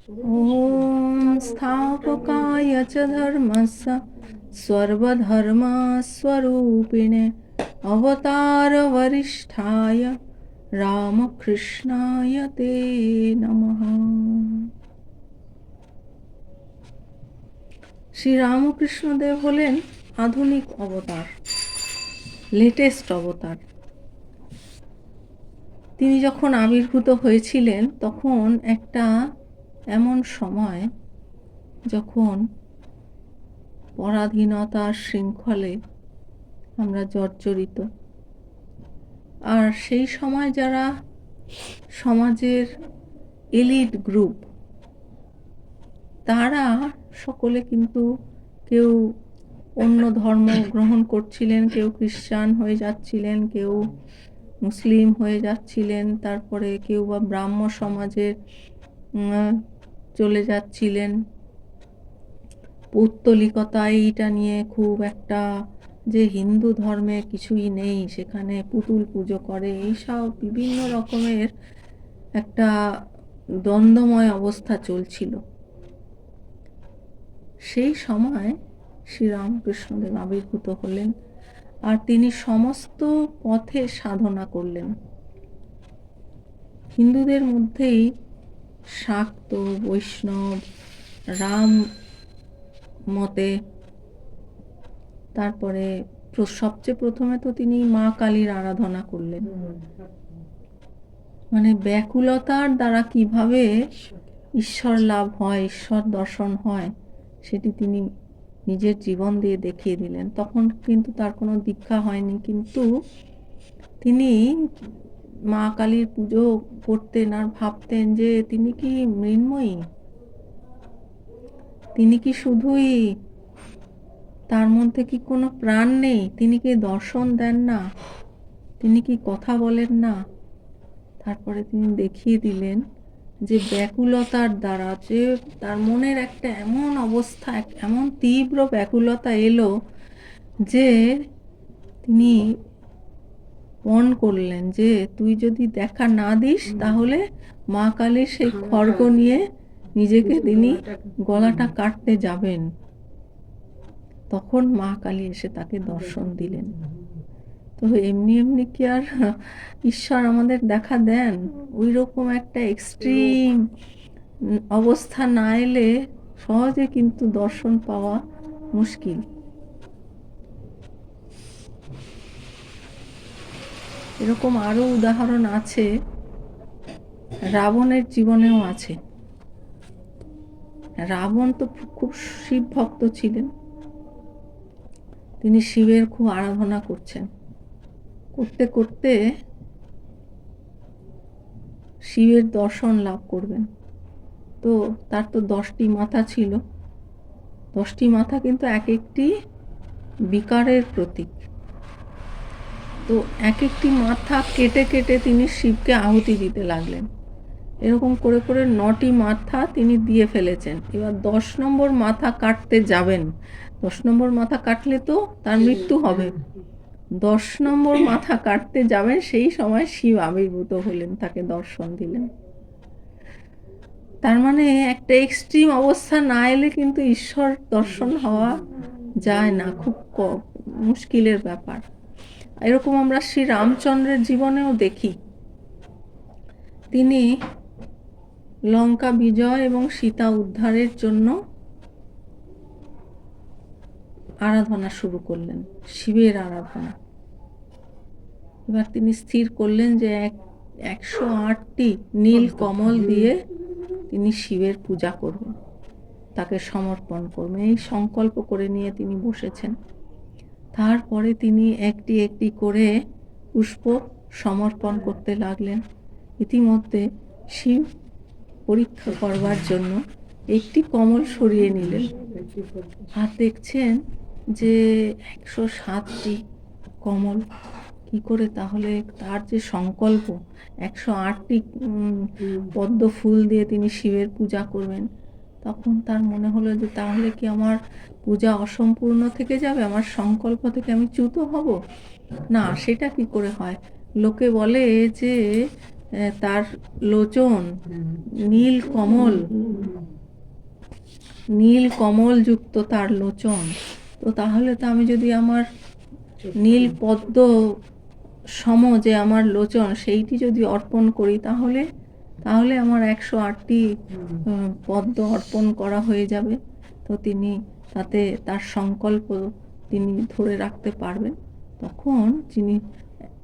ॐ स्थापकाय च धर्मस्य सर्वधर्मस्वरूपिणे अवतारवरिष्ठाय रामकृष्णाय ते नमः। শ্রী রামকৃষ্ণদেব হলেন আধুনিক অবতার, লেটেস্ট অবতার। তিনি যখন আবির্ভূত হয়েছিলেন তখন একটা এমন সময় যখন পরাধীনতার শৃঙ্খলে আমরা জর্জরিত, আর সেই সময় যারা সমাজের এলিট গ্রুপ তারা সকলে কিন্তু কেউ অন্য ধর্ম গ্রহণ করছিলেন, কেউ খ্রিস্টান হয়ে যাচ্ছিলেন, কেউ মুসলিম হয়ে যাচ্ছিলেন, তারপরে কেউ বা ব্রাহ্ম সমাজে চলে যাচ্ছিলেন। পৌত্তলিকতা এইটা নিয়ে খুব একটা, যে হিন্দু ধর্মে কিছুই নেই, সেখানে পুতুল পুজো করে, এইসব বিভিন্ন রকমের একটা দ্বন্দ্বময় অবস্থা চলছিল। সেই সময় শ্রীরামকৃষ্ণদেব আবির্ভূত হলেন, আর তিনি সমস্ত পথে সাধনা করলেন। হিন্দুদের মধ্যেই শাক্ত, বৈষ্ণব, রাম মতে, তারপরে সবচেয়ে প্রথমে তো তিনি মা কালীর আরাধনা করলেন। মানে ব্যাকুলতার দ্বারা কিভাবে ঈশ্বর লাভ হয়, ঈশ্বর দর্শন হয়, সেটি তিনি নিজের জীবন দিয়ে দেখিয়ে দিলেন। তখন কিন্তু তার কোনো দীক্ষা হয়নি, কিন্তু তিনি মা কালীর পুজো করতেন আর ভাবতেন যে তিনি কি মৃন্ময়ী, তিনি কি শুধুই, তার মধ্যে কি কোনো প্রাণ নেই, তিনি কি দর্শন দেন না, তিনি কি কথা বলেন না। তারপরে তিনি দেখিয়ে দিলেন যে ব্যাকুলতার দ্বারা, যে তার মনের একটা এমন অবস্থা, এমন তীব্র ব্যাকুলতা এলো যে তিনি পণ করলেন যে তুই যদি দেখা না দিস তাহলে মা কালীর সেই খড়গ নিয়ে নিজেকে তিনি গলাটা কাটতে যাবেন। তখন মা কালী এসে তাকে দর্শন দিলেন। তো এমনি এমনি কি আর ঈশ্বর আমাদের দেখা দেন? ওই রকম একটা এক্সট্রিম অবস্থা না এলে সহজে কিন্তু দর্শন পাওয়া মুশকিল। এরকম আরো উদাহরণ আছে, রাবণের জীবনেও আছে। রাবণ তো খুব শিব ভক্ত ছিলেন, তিনি শিবের খুব আরাধনা করছেন, করতে করতে শিবের দর্শন লাভ করবেন। তো তার তো 10টি মাথা ছিল, 10টি মাথা কিন্তু এক একটি বিকারের প্রতীক। তো এক একটি মাথা কেটে কেটে তিনি শিবকে আহুতি দিতে লাগলেন। এরকম করে করে 9টি মাথা তিনি দিয়ে ফেলেছেন। এবার 10 নম্বর মাথা কাটতে যাবেন, 10 নম্বর মাথা কাটলে তো তার মৃত্যু হবে। 10 নম্বর মাথা কাটতে যাবেন, সেই সময় শিব আবির্ভূত হলেন, তাকে দর্শন দিলেন। তার মানে একটা এক্সট্রিম অবস্থা না এলে কিন্তু ঈশ্বর দর্শন হওয়া যায় না, খুব মুশকিলের ব্যাপার। এরকম আমরা শ্রী রামচন্দ্রের জীবনেও দেখি। তিনি লঙ্কা বিজয় এবং সীতা উদ্ধারের জন্য আরাধনা শুরু করলেন, শিবের আরাধনা। এবার তিনি স্থির করলেন যে 108টি নীল কমল দিয়ে তিনি শিবের পূজা করবেন, তাকে সমর্পণ করবেন, এই সংকল্প করে নিয়ে তিনি বসেছেন। তারপরে তিনি একটি একটি করে পুষ্প সমর্পণ করতে লাগলেন। ইতিমধ্যে শিব পরীক্ষা করবার জন্য একটি কমল সরিয়ে নিলেন, আর দেখছেন যে 107টি কমল। কি করে তাহলে তার যে সংকল্প 108টি পদ্ম ফুল দিয়ে তিনি শিবের পূজা করবেন, তখন তার মনে হলো যে তাহলে কি আমার পূজা অসম্পূর্ণ থেকে যাবে, আমার সংকল্প থেকে আমি চ্যুত হব না, সেটা কি করে হয়। লোকে বলে যে তার লোচন নীল কমল, নীল কমল যুক্ত তার লোচন, তো তাহলে তো আমি যদি আমার নীল পদ্ম সম যে আমার লোচন সেইটি যদি অর্পণ করি, তাহলে তাহলে আমার 108টি পদ্ম অর্পণ করা হয়ে যাবে। তো তিনি তাতে তার সংকল্প তিনি ধরে রাখতে পারবেন। তখন তিনি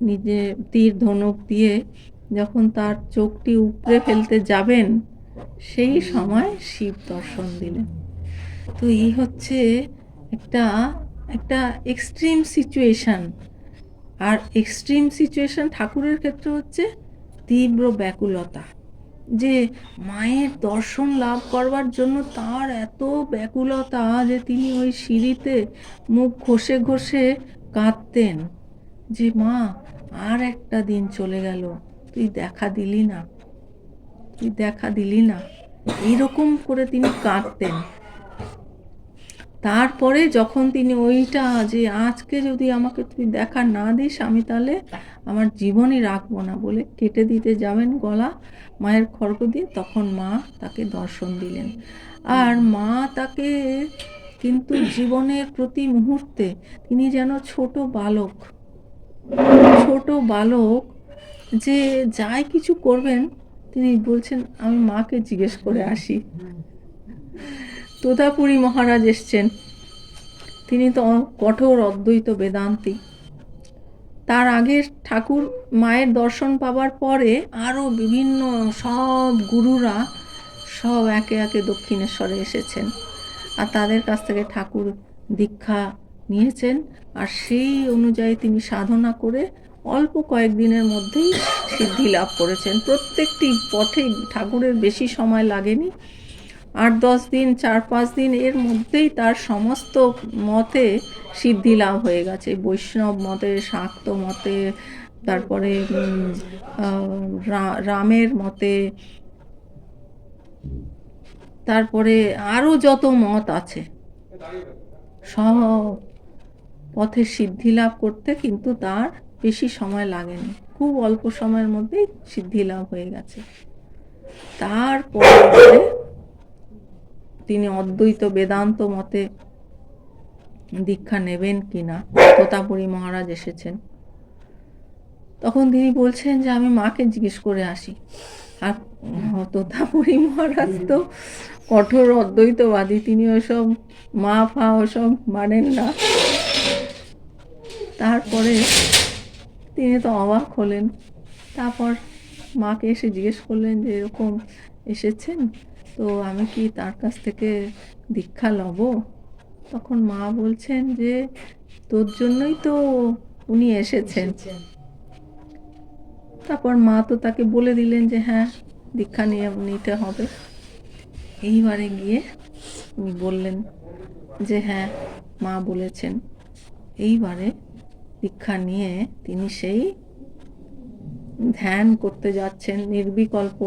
নিজে তীর ধনুক দিয়ে যখন তার চোখটি উপড়ে ফেলতে যাবেন, সেই সময় শিব দর্শন দিলেন। তো এই হচ্ছে একটা একটা এক্সট্রিম সিচুয়েশান। আর এক্সট্রিম সিচুয়েশান ঠাকুরের ক্ষেত্রে হচ্ছে তীব্র ব্যাকুলতা, যে মায়ের দর্শন লাভ করবার জন্য তার এত ব্যাকুলতা যে তিনি ওই সিঁড়িতে মুখ ঘষে ঘষে কাঁদতেন যে মা আর একটা দিন চলে গেল, তুই দেখা দিলি না, তুই দেখা দিলি না, এইরকম করে তিনি কাঁদতেন। তারপরে যখন তিনি ওইটা যে আজকে যদি আমাকে তুই দেখা না দিস, আমি তাহলে আমার জীবনই রাখবো না বলে কেটে দিতে যাবেন গলা মায়ের খড়গ দিয়ে, তখন মা তাকে দর্শন দিলেন। আর মা তাকে কিন্তু জীবনের প্রতি মুহূর্তে তিনি যেন ছোট বালক, ছোট বালক যে যাই কিছু করবেন তিনি বলছেন আমি মাকে জিজ্ঞেস করে আসি। তোতাপুরী মহারাজ এসছেন, তিনি তো কঠোর অদ্বৈত বেদান্তি। তার আগে ঠাকুর মায়ের দর্শন পাবার পরে আরও বিভিন্ন সব গুরুরা সব একে একে দক্ষিণেশ্বরে এসেছেন, আর তাদের কাছ থেকে ঠাকুর দীক্ষা নিয়েছেন। আর সেই অনুযায়ী তিনি সাধনা করে অল্প কয়েকদিনের মধ্যেই সিদ্ধি লাভ করেছেন। প্রত্যেকটি পথে ঠাকুরের বেশি সময় লাগেনি, 8-10 দিন, 4-5 দিন এর মধ্যেই তার সমস্ত মতে সিদ্ধি লাভ হয়ে গেছে। বৈষ্ণব মতে, শাক্ত মতে, তারপরে রামের মতে, তারপরে আরও যত মত আছে সব পথে সিদ্ধি লাভ করতে কিন্তু তার বেশি সময় লাগেনি, খুব অল্প সময়ের মধ্যেই সিদ্ধি লাভ হয়ে গেছে। তারপরে তিনি অদ্বৈত বেদান্ত মতে দীক্ষা নেবেন কিনা, তোতাপুরী মহারাজ এসেছেন। তখন তিনি বলছেন যে আমি মাকে জিজ্ঞেস করে আসি। আর তোতাপুরী মহারাজ তো কঠোর অদ্বৈতবাদী, তিনি ওসব মা ফা ওসব মানেন না। তারপরে তিনি তো অবাক হলেন। তারপর মাকে এসে জিজ্ঞেস করলেন যে এরকম এসেছেন, তো আমি কি তার কাছ থেকে দীক্ষা লব? তখন মা বলছেন যে তোর জন্যই তো উনি এসেছেন। তারপর মা তো তাকে বলে দিলেন যে হ্যাঁ দীক্ষা নিতে হবে। এইবারে গিয়ে উনি বললেন যে হ্যাঁ মা বলেছেন। এইবারে দীক্ষা নিয়ে তিনি সেই ধ্যান করতে যাচ্ছেন, নির্বিকল্প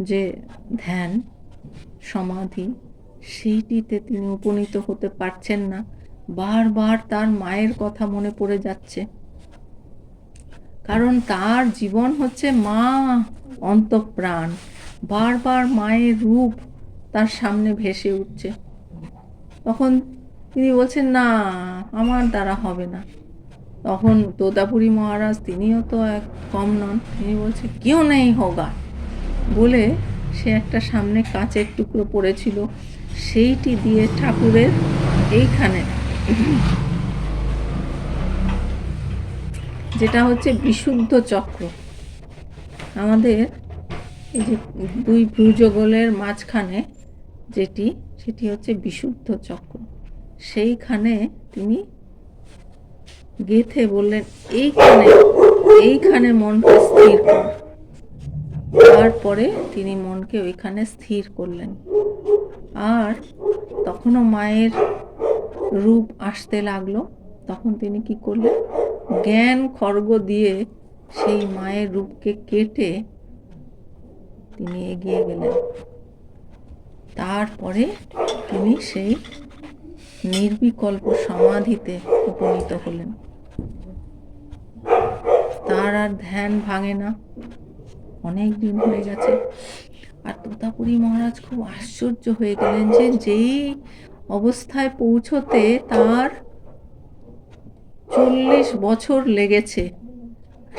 যে ধ্যান সমাধি, সেইটিতে তিনি উপনীত হতে পারছেন না। বারবার তার মায়ের কথা মনে পড়ে যাচ্ছে, কারণ তার জীবন হচ্ছে মা অন্তঃপ্রাণ। বারবার মায়ের রূপ তার সামনে ভেসে উঠছে। তখন তিনি বলছেন না আমার দ্বারা হবে না। তখন তোতাপুরী মহারাজ তিনিও তো এক কম নন, তিনি বলছে কেউ নেই হোগা বলে সে একটা সামনে কাঁচের টুকরো পড়েছিল, সেইটি দিয়ে ঠাকুরের এইখানে, যেটা হচ্ছে বিশুদ্ধ চক্র, আমাদের এই যে দুই ভ্রুযুগলের মাঝখানে যেটি, সেটি হচ্ছে বিশুদ্ধ চক্র, সেইখানে তিনি গেথে বললেন এইখানে মনকে স্থির কর। তারপরে তিনি মনকে ওইখানে স্থির করলেন। আর তখনও মায়ের রূপ আসতে লাগলো। তখন তিনি কি করলেন, জ্ঞান খড়গ দিয়ে সেই মায়ের রূপকে কেটে তিনি এগিয়ে গেলেন। তারপরে তিনি সেই নির্বিকল্প সমাধিতে উপনীত হলেন। তার আর ধ্যান ভাঙে না, অনেক দিন হয়ে গেছে। আর তোতাপুরী মহারাজ খুব আশ্চর্য হয়ে গেলেন যে যেই অবস্থায় পৌঁছতে তার 40 বছর লেগেছে,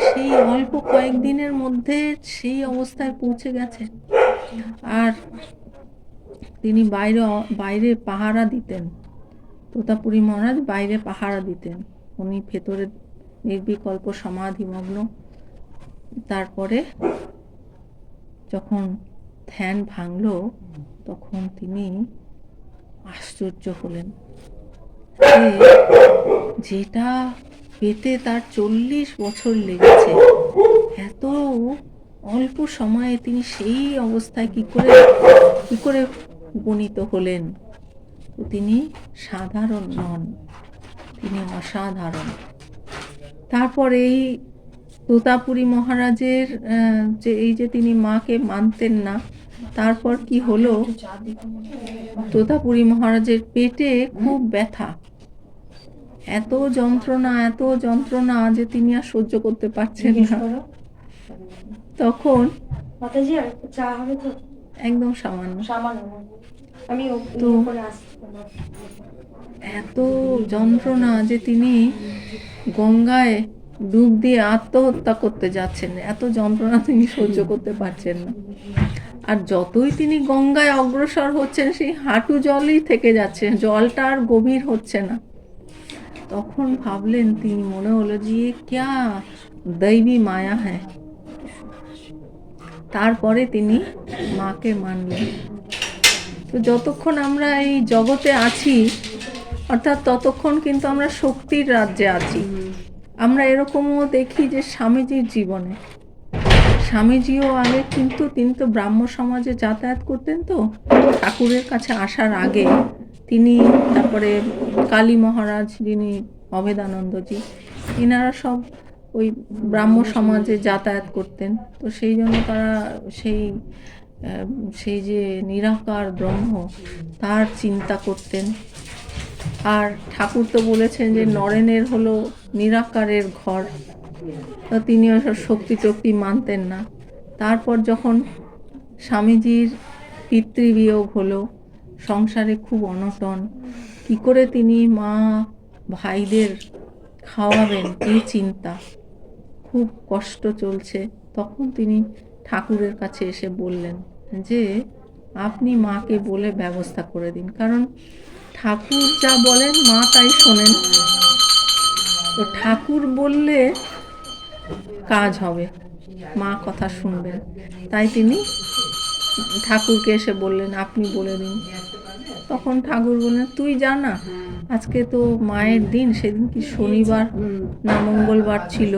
সেই অল্প কয়েকদিনের মধ্যে সেই অবস্থায় পৌঁছে গেছে। আর তিনি বাইরে পাহারা দিতেন। তোতাপুরী মহারাজ বাইরে পাহারা দিতেন, উনি ভেতরে নির্বিকল্প সমাধিমগ্ন। তারপরে যখন ধ্যান ভাঙল তখন তিনি আশ্চর্য হলেন যে যেটা পেতে তার 40 বছর লেগেছে, এত অল্প সময়ে তিনি সেই অবস্থায় কি করে উপনীত হলেন। তো তিনি সাধারণ নন, তিনি অসাধারণ। তারপর এই তোতাপুরী মহারাজের যে তিনি মাকে মানতেন না, তারপর কি হলো, তোতাপুরী মহারাজের পেটে খুব ব্যথা, এত যন্ত্রণা যে তিনি আর সহ্য করতে পারছেন না। তখন একদম সামান্য তো এত যন্ত্রণা যে তিনি গঙ্গায় ডুব দিয়ে আত্মহত্যা করতে যাচ্ছেন, এত যন্ত্রণা তিনি সহ্য করতে পারছেন না। আর যতই তিনি গঙ্গায় অগ্রসর হচ্ছেন সেই হাঁটু জলই থেকে যাচ্ছে, জলটা আর গভীর হচ্ছে না। তখন ভাবলেন তিনি, মনে হলো যে ক্যা দৈবী মায়া হ্যাঁ। তারপরে তিনি মাকে মানলেন। তো যতক্ষণ আমরা এই জগতে আছি, অর্থাৎ ততক্ষণ কিন্তু আমরা শক্তির রাজ্যে আছি। আমরা এরকমও দেখি যে স্বামীজির জীবনে, স্বামীজিও আগে কিন্তু তিনি তো ব্রাহ্ম সমাজে যাতায়াত করতেন, তো ঠাকুরের কাছে আসার আগে তিনি, তারপরে কালী মহারাজ যিনি অভেদানন্দজি, এনারা সব ওই ব্রাহ্ম সমাজে যাতায়াত করতেন। তো সেই জন্য তারা সেই যে নিরাকার ব্রহ্ম তার চিন্তা করতেন। আর ঠাকুর তো বলেছেন যে নরেনের হলো নিরাকারের ঘর, তো তিনি ওসব শক্তি টক্তি মানতেন না। তারপর যখন স্বামীজির পিতৃবিয়োগ হলো, সংসারে খুব অনটন, কি করে তিনি মা ভাইদের খাওয়াবেন এই চিন্তা, খুব কষ্ট চলছে। তখন তিনি ঠাকুরের কাছে এসে বললেন যে আপনি মাকে বলে ব্যবস্থা করে দিন, কারণ ঠাকুর যা বলেন মা তাই শোনেন। তো ঠাকুর বললে কাজ হবে, মা কথা শুনবেন। তাই তিনি ঠাকুরকে এসে বললেন আপনি বলে দিন। তখন ঠাকুর বললেন তুই জানা, আজকে তো মায়ের দিন, সেদিন কি শনিবার না মঙ্গলবার ছিল,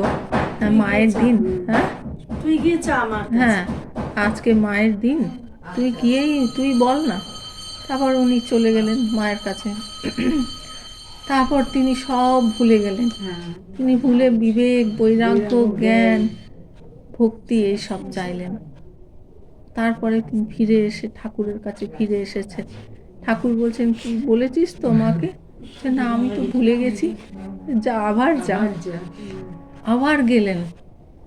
মায়ের দিন, হ্যাঁ তুই গিয়েছ আমার, হ্যাঁ আজকে মায়ের দিন, তুই বল না। তারপর উনি চলে গেলেন মায়ের কাছে। তারপর তিনি সব ভুলে গেলেন, তিনি ভুলে বিবেক, বৈরাগ্য, জ্ঞান, ভক্তি এইসব চাইলেন। তারপরে তিনি ফিরে এসে ঠাকুরের কাছে ফিরে এসেছেন। ঠাকুর বলছেন কি বলেছিস তো মাকে? না আমি তো ভুলে গেছি। যা আবার গেলেন,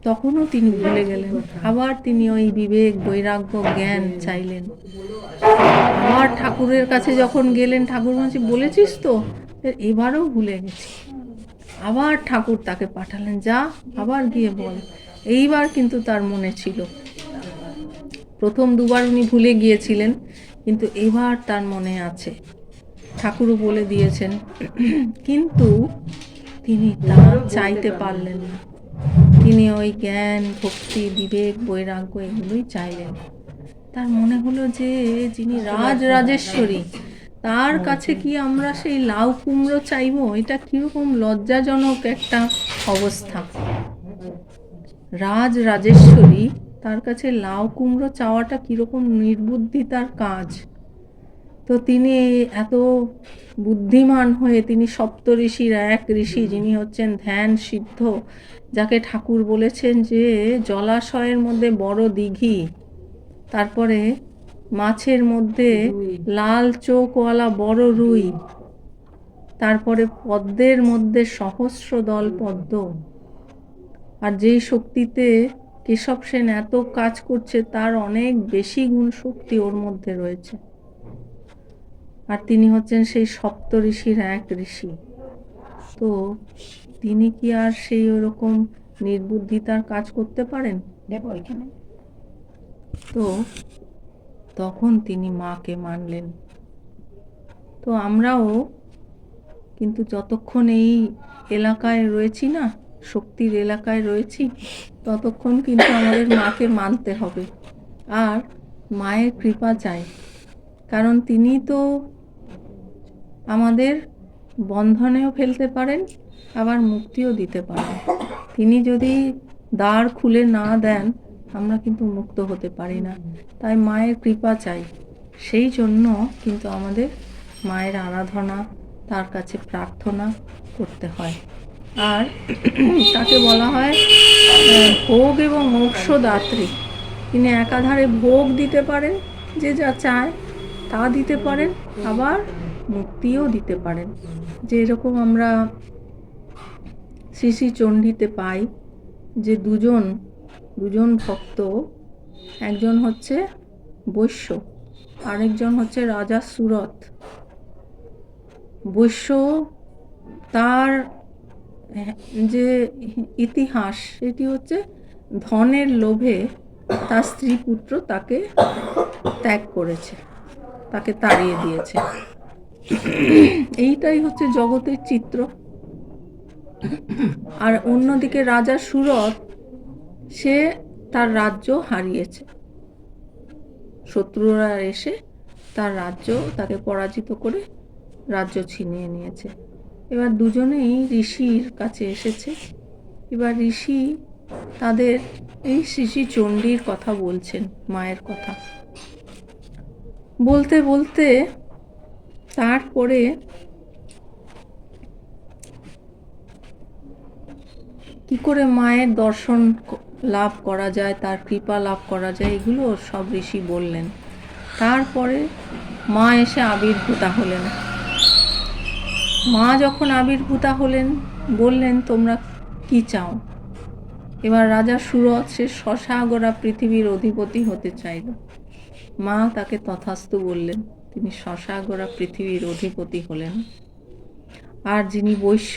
তখনও তিনি ভুলে গেলেন। আবার তিনি ওই বিবেক, বৈরাগ্য, জ্ঞান চাইলেন। আবার ঠাকুরের কাছে যখন গেলেন, ঠাকুর বলেছিস তো? এবারও ভুলে গেছি। আবার ঠাকুর তাকে পাঠালেন, যা আবার গিয়ে বল। এইবার কিন্তু তার মনে ছিল। প্রথম দুবার উনি ভুলে গিয়েছিলেন, কিন্তু এবার তার মনে আছে, ঠাকুরও বলে দিয়েছেন। কিন্তু তিনি তা চাইতে পারলেন না। তিনি ওই জ্ঞান, ভক্তি, বিবেক, বৈরাগ্য এগুলোই চাইলেন। তার মনে হলো যে যিনি রাজরাজেশ্বরী, তার কাছে কি আমরা সেই লাউ কুমড়ো চাইবো? এটা কিরকম লজ্জাজনক একটা অবস্থা। রাজরাজেশ্বরী, তার কাছে লাউ কুমড়ো চাওয়াটা কিরকম নির্বুদ্ধিতার কাজ। তো তিনি এত বুদ্ধিমান হয়ে তিনি সপ্তঋষির এক ঋষি, যিনি হচ্ছেন ধ্যান সিদ্ধ, যাকে ঠাকুর বলেছেন যে জলাশয়ের মধ্যে বড় দিঘি, তারপরে মাছের মধ্যে লাল চোখওয়ালা বড় রুই, তারপরে পদ্মের মধ্যে সহস্র দল পদ্ম, আর যেই শক্তিতে কেশব সেন এত কাজ করছে, তার অনেক বেশি গুণ শক্তি ওর মধ্যে রয়েছে। আর তিনি হচ্ছেন সেই সপ্ত ঋষির এক ঋষি। তো তিনি কি আর সেই ওরকম নির্বুদ্ধিতার কাজ করতে পারেন? তো তখন তিনি মাকে মানলেন। তো আমরাও কিন্তু যতক্ষণ এই এলাকায় রয়েছি না, শক্তির এলাকায় রয়েছি, ততক্ষণ কিন্তু আমাদের মাকে মানতে হবে আর মায়ের কৃপা চাই। কারণ তিনি তো আমাদের বন্ধনেও ফেলতে পারেন, আবার মুক্তিও দিতে পারেন। তিনি যদি দ্বার খুলে না দেন, আমরা কিন্তু মুক্ত হতে পারি না। তাই মায়ের কৃপা চাই। সেই জন্য কিন্তু আমাদের মায়ের আরাধনা, তার কাছে প্রার্থনা করতে হয়। আর তাকে বলা হয় ভোগ এবং মোক্ষদাত্রী। তিনি একাধারে ভোগ দিতে পারেন, যে যা চায় তা দিতে পারেন, আবার মুক্তিও দিতে পারেন। যে এরকম আমরা শ্রী শ্রী চণ্ডীতে পাই যে দুজন ভক্ত, একজন হচ্ছে বৈশ্য, আরেকজন হচ্ছে রাজা সুরত। বৈশ্য, তার যে ইতিহাস সেটি হচ্ছে ধনের লোভে তার স্ত্রী পুত্র তাকে ত্যাগ করেছে, তাকে তাড়িয়ে দিয়েছে। এইটাই হচ্ছে জগতের চিত্র। আর অন্যদিকে রাজা সুরত, সে তার রাজ্য হারিয়েছে, শত্রুরা এসে তার রাজ্য, তাকে পরাজিত করে রাজ্য ছিনিয়ে নিয়েছে। এবার দুজনেই ঋষির কাছে এসেছে। এবার ঋষি তাদের এই শ্রী শ্রী চণ্ডীর কথা বলছেন, মায়ের কথা বলতে বলতে তারপরে কি করে মায়ের দর্শন লাভ করা যায়, তার কৃপা লাভ করা যায়, এগুলো সব ঋষি বললেন। তারপরে মা এসে আবির্ভূতা হলেন। মা যখন আবির্ভূতা হলেন, বললেন তোমরা কি চাও? এবার রাজা সুরত, সে শশাগরা পৃথিবীর অধিপতি হতে চাইল। মা তাকে তথাস্তু বললেন, তিনি শশাগরা পৃথিবীর অধিপতি হলেন। আর যিনি বৈশ্য,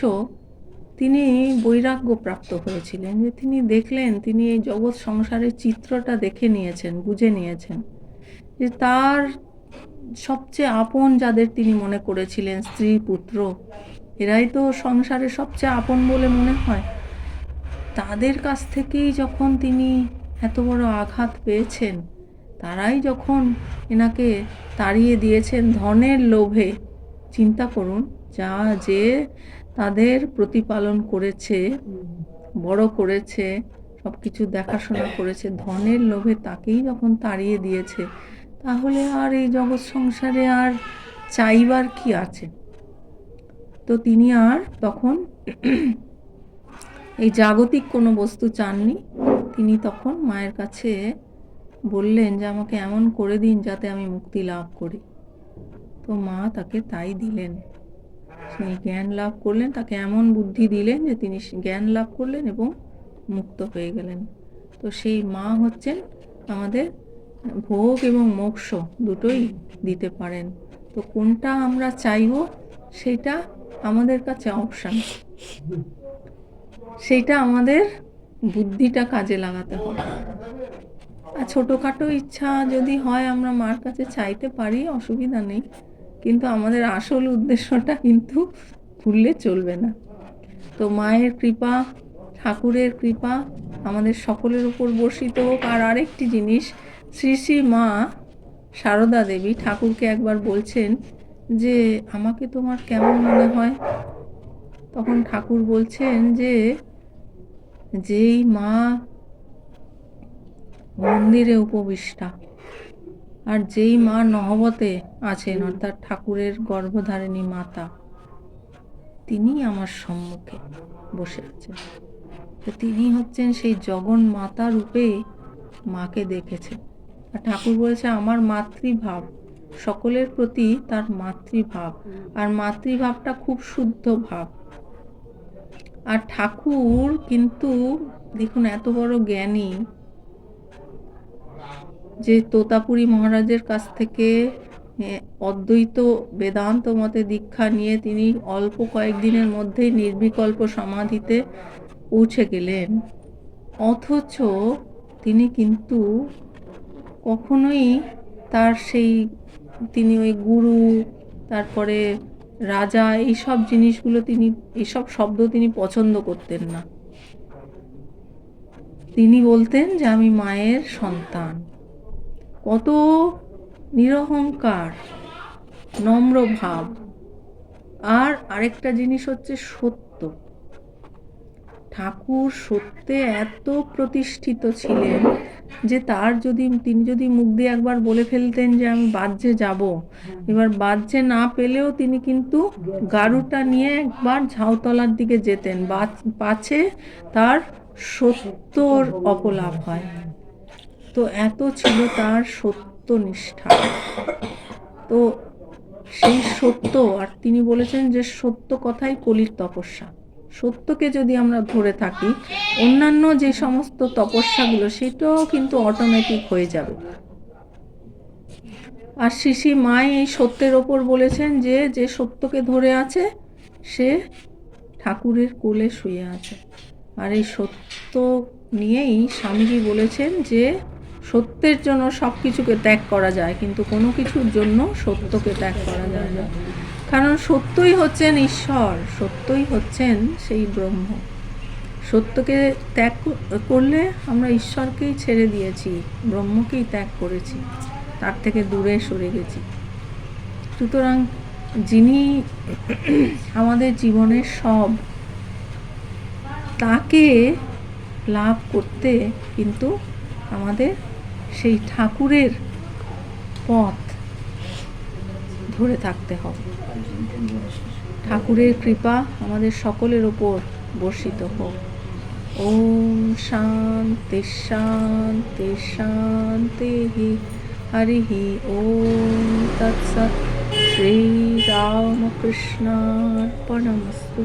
তিনি বৈরাগ্য প্রাপ্ত হয়েছিলেন, যে তিনি দেখলেন, তিনি এই জগৎ সংসারের চিত্রটা দেখে নিয়েছেন, বুঝে নিয়েছেন, যে তার সবচেয়ে আপন যাদের তিনি মনে করেছিলেন, স্ত্রী পুত্র, এরাই তো সংসারে সবচেয়ে আপন বলে মনে হয়, তাদের কাছ থেকেই যখন তিনি এত বড় আঘাত পেয়েছেন, তারাই যখন এনাকে তাড়িয়ে দিয়েছেন ধনের লোভে। চিন্তা করুন, যে তাদের প্রতিপালন করেছে, বড় করেছে, সব কিছু দেখাশোনা করেছে, ধনের লোভে তাকেই যখন তাড়িয়ে দিয়েছে, তাহলে আর এই জগৎ সংসারে আর চাইবার কি আছে? তো তিনি আর তখন এই জাগতিক কোনো বস্তু চাননি। তিনি তখন মায়ের কাছে বললেন যে আমাকে এমন করে দিন যাতে আমি মুক্তি লাভ করি। তো মা তাকে তাই দিলেন। তিনি জ্ঞান লাভ করলেন, তাকে এমন বুদ্ধি দিলেন যে তিনি জ্ঞান লাভ করলেন এবং মুক্ত হয়ে গেলেন। তো সেই মা হচ্ছেন আমাদের ভোগ এবং মোক্ষ দুটোই দিতে পারেন। তো কোনটা আমরা চাইব, সেটা আমাদের কাছে অপশান, সেইটা আমাদের বুদ্ধিটা কাজে লাগাতে হবে। আর ছোটোখাটো ইচ্ছা যদি হয়, আমরা মার কাছে চাইতে পারি, অসুবিধা নেই, কিন্তু আমাদের আসল উদ্দেশ্যটা কিন্তু ভুললে চলবে না। তো মায়ের কৃপা, ঠাকুরের কৃপা আমাদের সকলের উপর বর্ষিত হোক। আর আরেকটি জিনিস, শ্রী শ্রী মা সারদা দেবী ঠাকুরকে একবার বলছেন যে আমাকে তোমার কেমন মনে হয়? তখন ঠাকুর বলছেন যে যেই মা মন্দিরে উপবিষ্টা, আর যেই মা নহবতে আছেন, অর্থাৎ ঠাকুরের গর্ভধারিণী মাতা, তিনি আমার সম্মুখে বসে আছেন। তো তিনি হচ্ছেন সেই জগন মাতা রূপে মাকে দেখেছেন। আর ঠাকুর বলেছে আমার মাতৃভাব, সকলের প্রতি তার মাতৃভাব, আর মাতৃভাবটা খুব শুদ্ধ ভাব। আর ঠাকুর কিন্তু দেখুন এত বড় জ্ঞানী, যে তোতাপুরী মহারাজের কাছ থেকে অদ্বৈত বেদান্ত মতে দীক্ষা নিয়ে তিনি অল্প কয়েকদিনের মধ্যেই নির্বিকল্প সমাধিতে পৌঁছে গেলেন, অথচ তিনি কিন্তু কখনোই তার তিনি ওই গুরু, তারপরে রাজা, এইসব জিনিসগুলো এইসব শব্দ তিনি পছন্দ করতেন না। তিনি বলতেন যে আমি মায়ের সন্তান। কত নিরহংকার, নম্র ভাব। আর আরেকটা জিনিস হচ্ছে সত্য। ঠাকুর সত্যে এত প্রতিষ্ঠিত ছিলেন যে তিনি যদি মুখ দিয়ে একবার বলে ফেলতেন যে আমি বাহ্যে যাব, এবার বাহ্যে না পেলেও তিনি কিন্তু গাড়ুটা নিয়ে একবার ঝাউতলার দিকে যেতেন, পাছে তার সত্যর অপলাপ হয়। তো এত ছিল তার সত্যনিষ্ঠা। তো সেই সত্য, আর তিনি বলেছেন যে সত্য কথাই কলির তপস্যা। সত্যকে যদি আমরা ধরে থাকি, অন্যান্য যে সমস্ত তপস্যাগুলো সেটাও কিন্তু অটোমেটিক হয়ে যাবে। আর শ্রী মাই এই সত্যের ওপর বলেছেন যে সত্যকে ধরে আছে সে ঠাকুরের কোলে শুয়ে আছে। আর এই সত্য নিয়েই স্বামীজি বলেছেন যে সত্যের জন্য সব কিছুকে ত্যাগ করা যায়, কিন্তু কোনো কিছুর জন্য সত্যকে ত্যাগ করা যায় না। কারণ সত্যই হচ্ছেন ঈশ্বর, সত্যই হচ্ছেন সেই ব্রহ্ম। সত্যকে ত্যাগ করলে আমরা ঈশ্বরকেই ছেড়ে দিয়েছি, ব্রহ্মকেই ত্যাগ করেছি, তার থেকে দূরে সরে গেছি। সুতরাং যিনি আমাদের জীবনের সব, তাকে লাভ করতে কিন্তু আমাদের সেই ঠাকুরের পথ ধরে থাকতে হবে। ঠাকুরের কৃপা আমাদের সকলের ওপর বর্ষিত হোক। ওম শান্তি শান্তি শান্তি। হরি ওম তৎসৎ। শ্রী রামকৃষ্ণার্পণমস্তু।